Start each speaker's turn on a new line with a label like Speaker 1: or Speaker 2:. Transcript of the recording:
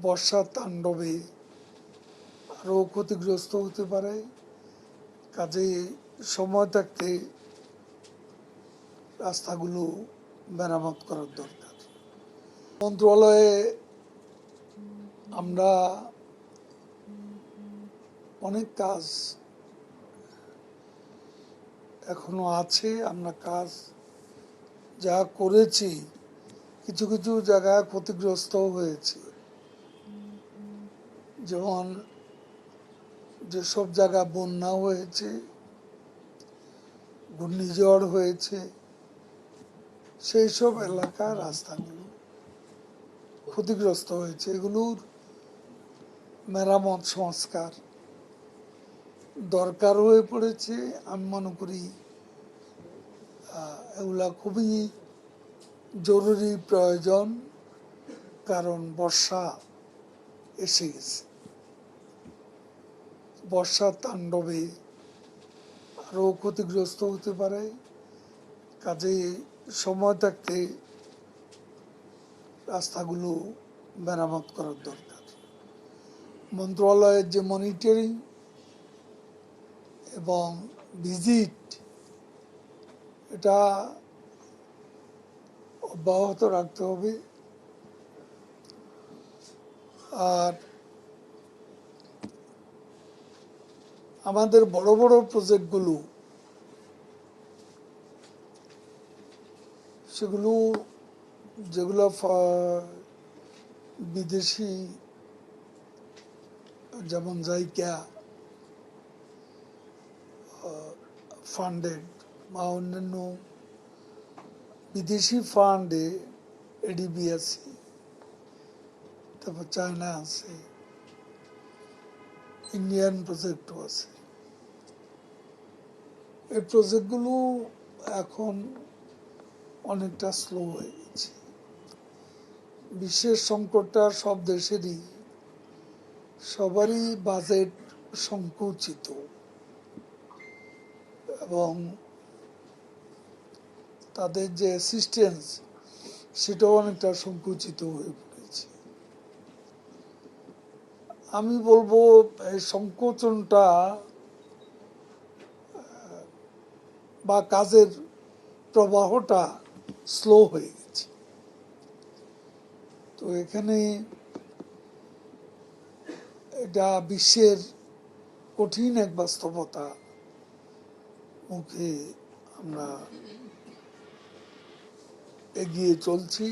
Speaker 1: বর্ষার তাণ্ডবে আরও ক্ষতিগ্রস্ত হতে পারে। কাজে সময় থাকতে রাস্তাগুলো মেরামত করার দরকার। মন্ত্রণালয়ে আমরা অনেক কাজ এখনো আছে। আমরা কাজ যা করেছি, কিছু কিছু জায়গায় ক্ষতিগ্রস্ত হয়েছে। যেমন যেসব জায়গা বন্যা হয়েছে, ঘূর্ণিঝড় হয়েছে, সেই সব এলাকার রাস্তাগুলো ক্ষতিগ্রস্ত হয়েছে। এগুলোর মেরামত সংস্কার দরকার হয়ে পড়েছে। আমি মনে করি এগুলা খুবই জরুরি প্রয়োজন, কারণ বর্ষা এসে গেছে। বর্ষার তাণ্ডবে আরও ক্ষতিগ্রস্ত হতে পারে। কাজে সময় থাকতে রাস্তাগুলো মেরামত করার দরকার। মন্ত্রণালয়ের যে মনিটরিং এবং ভিজিট, এটা অব্যাহত রাখতে হবে। আর আমাদের বড় বড় প্রজেক্টগুলো, সেগুলো যেগুলো বিদেশি, যেমন জাইকা ফান্ডেড বা অন্যান্য বিদেশি ফান্ডে, এডিবি আছে, তারপর চায়না আছে, ইন্ডিয়ান প্রজেক্টও আছে। এই প্রজেক্টগুলো এখন অনেকটা স্লো হয়ে গেছে। বিশ্বের সংকটটা সব দেশেরই, সবারই বাজেট সংকুচিত এবং তাদের যে অ্যাসিস্ট্যান্স, সেটাও অনেকটা সংকুচিত হয়ে পড়েছে। আমি বলবো এই সংকোচনটা বা কাজের প্রবাহটা স্লো হয়ে গেছে। তো এখানে এটা বিশ্বের কঠিন এক বাস্তবতা মুখে আমরা এগিয়ে চলছি।